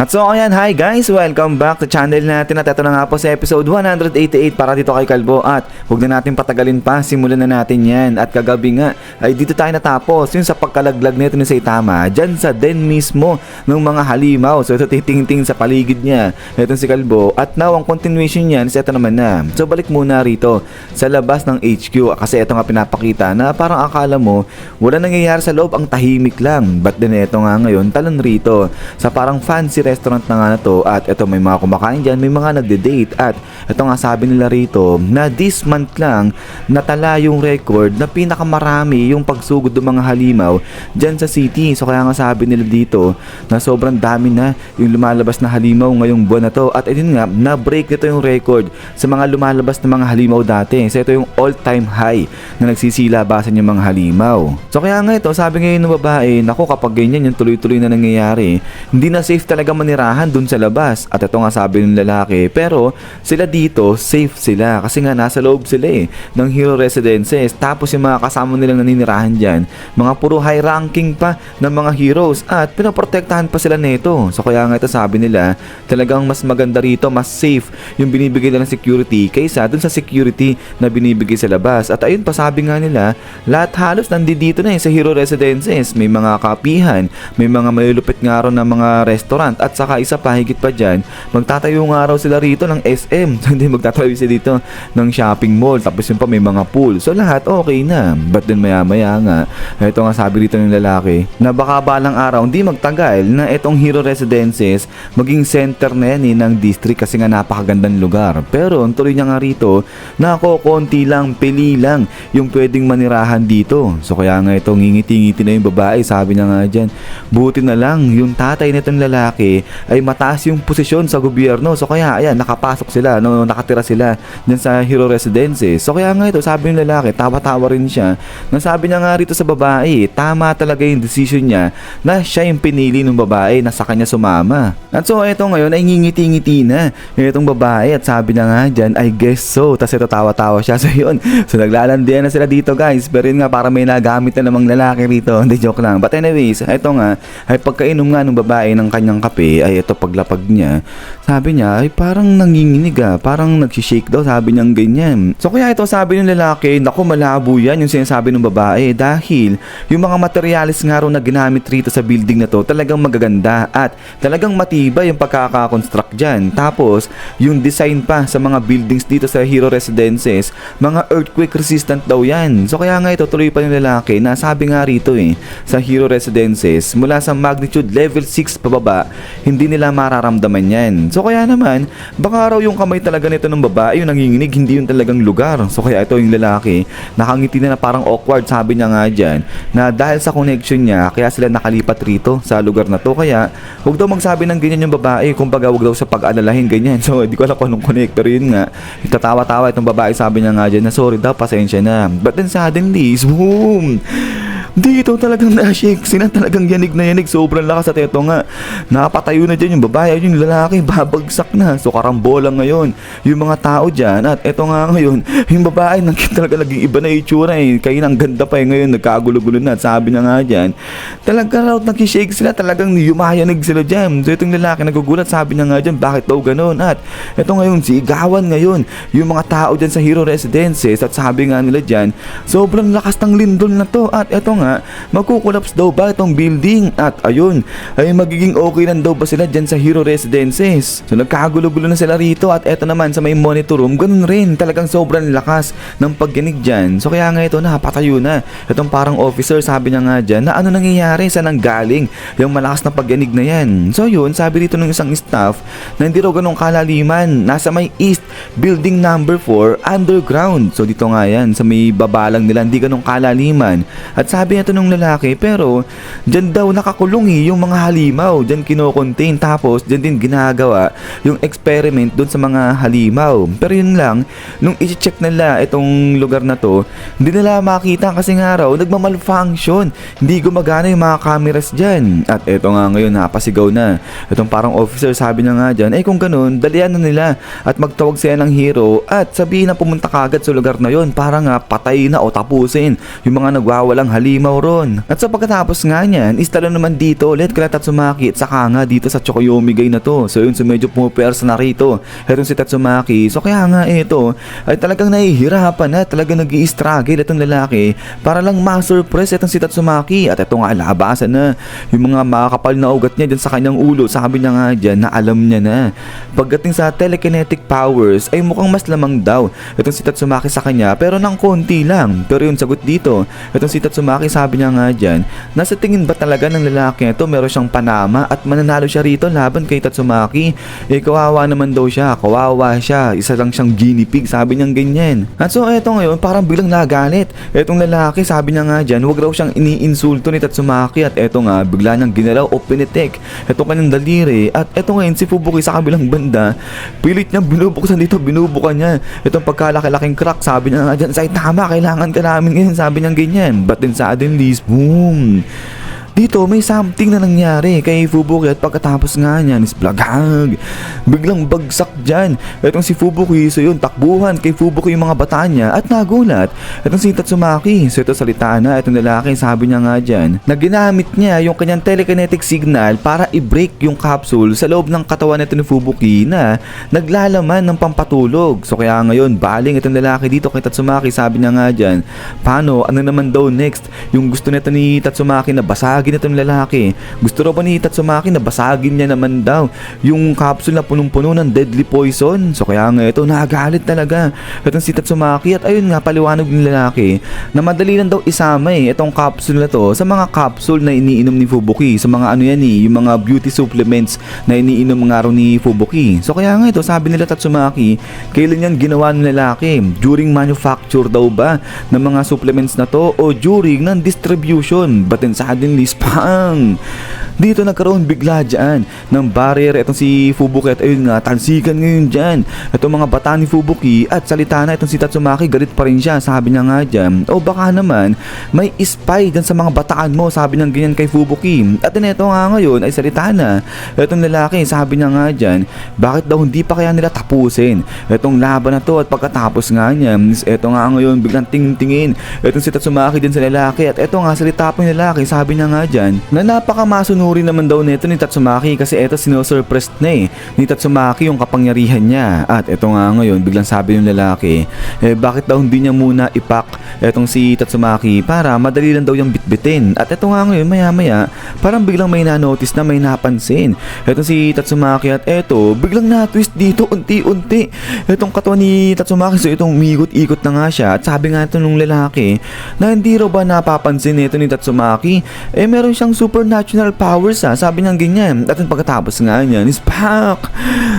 At so ayan, hi guys! Welcome back sa channel natin at ito na nga po sa episode 188 para dito kay Kalbo. At huwag na natin patagalin pa, simulan na natin yan. At kagabi nga ay dito tayo natapos yung sa pagkalaglag nito ni Saitama dyan sa den mismo ng mga halimaw. So ito titingting sa paligid niya itong si Kalbo. At now ang continuation niyan is ito naman na. So balik muna rito sa labas ng HQ kasi ito nga pinapakita na parang akala mo wala nangyayari sa loob, ang tahimik lang. But din ito nga ngayon talon rito sa parang fancy restaurant na nga na to. At ito may mga kumakain dyan, may mga nagde-date. At ito nga sabi nila rito na this month lang natala yung record na pinakamarami yung pagsugod ng mga halimaw dyan sa city. So kaya nga sabi nila dito na sobrang dami na yung lumalabas na halimaw ngayong buwan na to. At ayun nga, na-break nito yung record sa mga lumalabas na mga halimaw dati. So ito yung all-time high na nagsisilabasan yung mga halimaw. So kaya nga ito, sabi ngayon ng babae, naku kapag ganyan yung tuloy-tuloy na nangyayari, hindi na safe talaga manirahan dun sa labas. At ito nga sabi ng lalaki, pero sila dito safe sila kasi nga nasa loob sila ng Hero Residences. Tapos yung mga kasama nilang naninirahan dyan, mga puro high ranking pa ng mga heroes at pinoprotektahan pa sila nito. So kaya nga ito sabi nila, talagang mas maganda rito, mas safe yung binibigay nila ng security kaysa dun sa security na binibigay sa labas. At ayun pa sabi nga nila, lahat halos nandito na sa Hero Residences. May mga kapihan, may mga malulupit nga ron ng mga restaurant at saka isa pa higit pa dyan, magtatayo nga raw sila rito ng SM. Hindi magtatayo sila dito ng shopping mall. Tapos yun pa may mga pool. So lahat okay na. But then maya maya nga, ito nga sabi rito ng lalaki na baka balang araw hindi magtagal na itong Hero Residences maging center na yan ng district kasi nga napakagandang lugar. Pero ang tuloy niya nga rito na ako konti lang, pili lang yung pwedeng manirahan dito. So kaya nga ito ngingiti-ngiti na yung babae. Sabi niya nga dyan, buti na lang yung tatay nitong lalaki ay mataas yung posisyon sa gobyerno. So kaya ayan, nakapasok sila, nakatira sila dyan sa Hero Residences. So kaya nga ito, sabi ng lalaki, tawa-tawa rin siya. Nasabi niya nga rito sa babae, tama talaga yung decision niya na siya yung pinili ng babae na sa kanya sumama. At so ito ngayon ay ngingiti-ngiti na itong babae at sabi niya nga dyan, I guess so. Tapos ito tawa-tawa siya. So yun, so naglalandian na sila dito guys. Pero yun nga, para may nagamit na namang lalaki rito. Hindi, joke lang. But anyways, ito nga, ay pagkainom nga ng babae ng kanyang kape, ay ito paglapag niya, sabi niya ay parang nanginginig parang nagsishake daw, sabi niya ganyan. So kaya ito sabi ng lalaki, naku malabo yan yung sinasabi ng babae dahil yung mga materialis nga raw na ginamit rito sa building na to talagang magaganda at talagang matibay yung pagkakakonstruct dyan. Tapos yung design pa sa mga buildings dito sa Hero Residences, mga earthquake resistant daw yan. So kaya nga ito tuloy pa yung lalaki na sabi nga rito sa Hero Residences mula sa magnitude level 6 pababa, hindi nila mararamdaman yan. So kaya naman, baka raw yung kamay talaga nito ng babae yung nanginginig, hindi yung talagang lugar. So kaya ito yung lalaki, nakangiti na parang awkward, sabi niya nga dyan, na dahil sa connection niya, kaya sila nakalipat rito sa lugar na to. Kaya, huwag daw magsabi ng ganyan yung babae, kumbaga huwag daw sa pag-alalahin ganyan. So hindi ko alam kung anong connect, pero yun nga, tatawa-tawa itong babae, sabi niya nga dyan na sorry daw, pasensya na. But then suddenly, boom! Dito talagang na-shake sila, talagang yanig na yanig, sobrang lakas. At ito nga, napatayo na dyan yung babae, yung lalaki, babagsak na. So karambola ngayon yung mga tao dyan. At ito nga ngayon, yung babae talaga naging iba na itsura kaya ang ganda pa ngayon, nagkagulo-gulo na. At sabi na nga dyan, talaga raw nag-shake sila, talagang yumayanig sila dyan. So itong lalaki nagugulat, sabi na nga dyan, bakit daw ganun? At ito ngayon, sigawan ngayon yung mga tao dyan sa Hero Residences. At sabi nga nila dyan, sobrang lakas ng lindol na to. At ito nga, magkukulaps daw ba itong building? At ayun, ay magiging okay lang daw ba sila dyan sa Hero Residences? So nagkagulo-gulo na sila rito. At eto naman sa may monitor room, ganun rin, talagang sobrang lakas ng pagginig dyan. So kaya nga ito, napatayo na itong parang officer, sabi niya nga dyan, na ano nangyayari, saan ang galing yung malakas na pagginig na yan. So yun, sabi dito ng isang staff na hindi raw ganun kalaliman, nasa may East Building number 4 underground. So dito nga yan, sa may babalang nila, hindi ganun kalaliman. At sabi nito nung lalaki, pero dyan daw nakakulong yung mga halimaw, dyan kinocontain, tapos dyan din ginagawa yung experiment dun sa mga halimaw. Pero yun lang, nung i-check nila itong lugar na to, hindi nila makita kasi nga raw nagmamalfunction, hindi gumagana yung mga cameras dyan. At eto nga ngayon, napasigaw na itong parang officer, sabi niya nga dyan, kung ganun, dalian na nila at magtawag sila ng hero at sabihin na pumunta kagad sa lugar na yon para nga patay na o tapusin yung mga nagwawalang halimaw halimaw ron. At sa pagkatapos nga niyan, is talo naman dito ulit kala Tatsumaki at saka nga dito sa Chokoyomigay na to. So yun, so medyo pumupersa na rito etong si Tatsumaki. So kaya nga ito ay talagang nahihirapan na, talagang nag-i-struggle itong lalaki para lang ma-surprise itong si Tatsumaki. At ito nga, labasan na yung mga makakapal na ugat niya dyan sa kanyang ulo. Sabi niya nga dyan na alam niya na. Pagdating sa telekinetic powers ay mukhang mas lamang daw itong si Tatsumaki sa kanya, pero ng konti lang. Pero yung sagot dito, itong si Tatsumaki, sabi niya nga dyan, nasa tingin ba talaga ng lalaki ito meron siyang panama at mananalo siya rito laban kay Tatsumaki? Eh kawawa naman daw siya, kawawa siya, isa lang siyang guinea pig, sabi niyang ganyan. At so eto ngayon, parang bilang nagalit etong lalaki, sabi niya nga dyan, huwag raw siyang iniinsulto ni Tatsumaki. At eto nga, bigla niyang ginalaw o pinitik etong kanyang daliri. At eto ngayon, si Fubuki sa kabilang banda, pilit niyang binubuksan dito, binubukan niya itong pagkalaki-laking crack. Sabi niya nga dyan, Saitama, kailangan ka namin ngayon, sabi niyang ganyan. But then suddenly, boom! Dito may something na nangyari kay Fubuki at pagkatapos nga niyan is blagag. Biglang bagsak dyan etong si Fubuki. So yun, takbuhan kay Fubuki yung mga bata niya at nagulat etong si Tatsumaki. So ito salita na etong lalaki, sabi niya nga dyan na ginamit niya yung kanyang telekinetic signal para i-break yung capsule sa loob ng katawan nito ni Fubuki na naglalaman ng pampatulog. So kaya ngayon, baling itong lalaki dito kay Tatsumaki, sabi niya nga dyan, paano, ano naman daw next? Yung gusto nito ni Tatsumaki na basagin itong lalaki. Gusto raw ba ni Tatsumaki na basagin niya naman daw yung capsule na punong-puno ng deadly poison? So kaya nga ito, nagalit talaga itong si Tatsumaki. At ayun nga, paliwanag ng lalaki na madali lang daw isama itong capsule na to sa mga capsule na iniinom ni Fubuki, sa mga ano yan yung mga beauty supplements na iniinom nga raw ni Fubuki. So kaya nga ito, sabi nila Tatsumaki, kailan yan ginawa ng lalaki? During manufacture daw ba ng mga supplements na to o during ng distribution? But then suddenly, pang! Dito nagkaroon bigla dyan ng barrier itong si Fubuki. At ayun nga, talsikan ngayon dyan itong mga bata ni Fubuki. At salita na itong si Tatsumaki, galit pa rin siya, sabi niya nga dyan, o baka naman may spy dyan sa mga bataan mo, sabi niya ganyan kay Fubuki. At ito nga ngayon ay salita na itong lalaki, sabi niya nga dyan, bakit daw hindi pa kaya nila tapusin itong laban na to? At pagkatapos nga niya, ito nga ngayon biglang tingin-tingin itong si Tatsumaki din sa lalaki. At ito nga, salita pa yung lalaki, sabi niya nga dyan na napakamasunurin naman daw nito ni Tatsumaki kasi ito sinosurpressed na ni Tatsumaki yung kapangyarihan niya. At ito nga ngayon, biglang sabi yung lalaki, bakit daw hindi niya muna ipak etong si Tatsumaki para madali lang daw yung bitbitin. At ito nga ngayon, maya-maya, parang biglang may na-notice na may napansin etong si Tatsumaki. At ito, biglang na-twist dito unti-unti etong katawan ni Tatsumaki. So itong umikot-ikot na nga siya. At sabi nga ito nung lalaki na hindi raw ba napapansin ito ni Tatsumaki, meron siyang supernatural powers, sabi niya ganyan. At pagkatapos nga niyan is pak!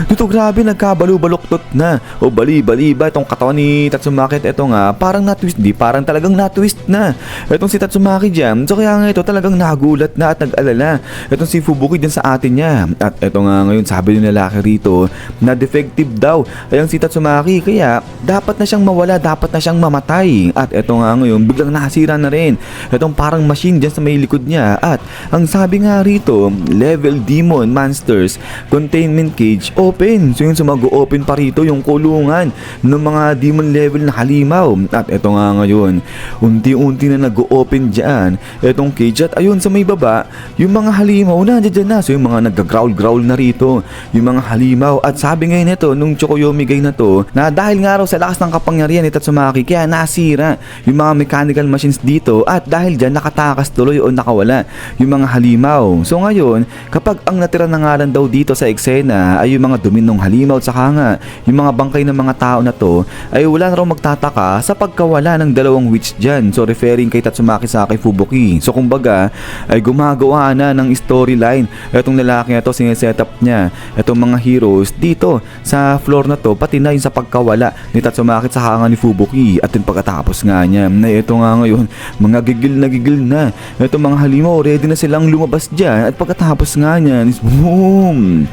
Dito grabe, nagkabalu-baluktot na o bali-bali ba itong katawan ni Tatsumaki. At ito nga, parang na-twist, di parang talagang na-twist na itong si Tatsumaki dyan. So kaya nga ito talagang nagulat na at nag-alala itong si Fubuki dyan sa atin niya. At ito nga ngayon, sabi ng lalaki rito na defective daw ay ang si Tatsumaki, kaya dapat na siyang mawala, dapat na siyang mamatay. At ito nga ngayon, biglang nasira na rin itong parang machine dyan sa may likod niya. At ang sabi nga rito, level demon monsters containment cage open. So yun, mag-open pa rito yung kulungan ng mga demon level na halimaw. At ito nga ngayon, unti-unti na nag-open dyan itong cage. At ayun, sa may baba, yung mga halimaw na dyan na. So yung mga nag-growl-growl na rito, yung mga halimaw. At sabi ngayon ito, nung Chokoyomigay na to, na dahil nga raw sa lakas ng kapangyarihan ni Tatsumaki, kaya nasira yung mga mechanical machines dito. At dahil dyan, nakatakas tuloy o nakawala yung mga halimaw. So ngayon, kapag ang natira na nga lang daw dito sa eksena ay yung mga duminong halimaw at saka nga yung mga bangkay ng mga tao na to, ay wala na raw magtataka sa pagkawala ng dalawang witch dyan. So referring kay Tatsumaki sa kay Fubuki. So kumbaga ay gumagawa na ng storyline itong lalaki na to, sineset up niya itong mga heroes dito sa floor na to, pati na yung sa pagkawala ni Tatsumaki at saka nga ni Fubuki. At yung pagkatapos nga niya na ito nga ngayon, mga gigil na itong mga halimaw, ready na silang lumabas dyan. At pagkatapos nga niyan is boom!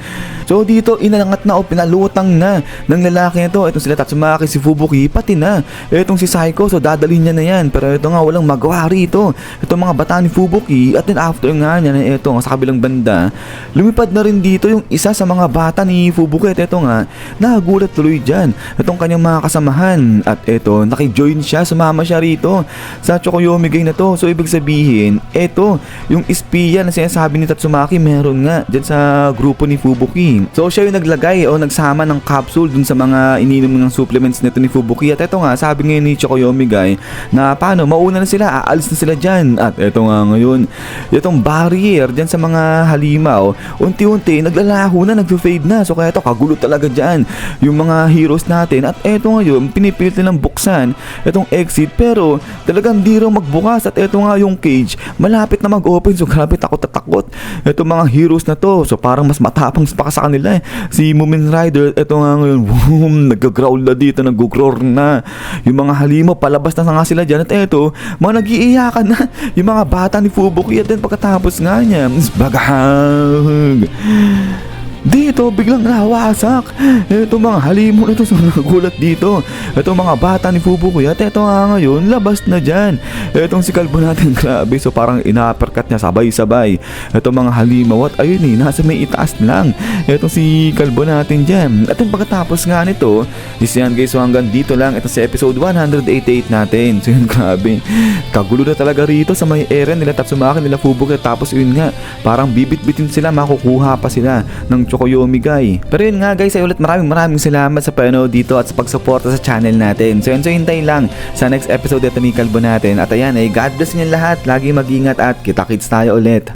So dito inangat na o pinalutang na ng lalaki nito. Itong sila Tatsumaki, si Fubuki, pati na itong si Saiko. So dadalhin niya na yan. Pero ito nga walang magawa rito. Itong mga bata ni Fubuki at then after nga niya na ito sa kabilang banda, lumipad na rin dito yung isa sa mga bata ni Fubuki. At ito nga nagulat tuloy dyan itong kanyang mga kasamahan. At ito nakijoin siya, sumama siya rito sa Chokoyomi Gang na to. So ibig sabihin ito yung espiya na sinasabi ni Tatsumaki meron nga dyan sa grupo ni Fubuki. So siya yung naglagay o nagsama ng capsule dun sa mga ininom ng supplements nito ni Fubuki. At ito nga sabi ngayon ni Chokoyomi Guy na paano mauna na sila, aalis na sila dyan. At ito nga ngayon itong barrier dyan sa mga halimaw unti-unti naglalaho na, nag-fade na. So kaya ito kagulo talaga dyan yung mga heroes natin. At ito ngayon pinipilit nilang buksan itong exit pero talagang di raw magbukas. At ito nga yung cage malapit na mag-open. So grabe takot na takot itong mga heroes na to. So parang mas matapang pa sa kanila eh. Si Mumen Rider, ito nga ngayon, boom, nag-growl na dito, nag-growl na. Yung mga halimaw, palabas na nga sila dyan. At ito, mga nag-iiyakan na yung mga bata ni Fubuki. At then pagkatapos nga niya, bagahag. Dito biglang nawasak itong mga halimaw nito. So nagulat dito itong mga bata ni Fubuki. At ito nga ngayon labas na dyan itong si kalbo natin, grabe. So parang ina-uppercut niya sabay-sabay itong mga halimaw. At ayun nasa may itaas lang itong si kalbo natin dyan. At yung pagkatapos nga nito is yan guys. So hanggang dito lang ito sa episode 188 natin. So yun, grabe kagulo na talaga rito sa may area nila Tatsumaki, nila Fubuki. Tapos yun nga parang bibit-bitin sila, makukuha pa sila ng Chokoyomi Guy. Pero yun nga guys, ay ulit maraming salamat sa panonood dito at sa pagsuporta sa channel natin. So yun, so hintay lang sa next episode ito ni Kalbo natin. At ayan, God bless niyo lahat, lagi mag-ingat at kita-kits tayo ulit.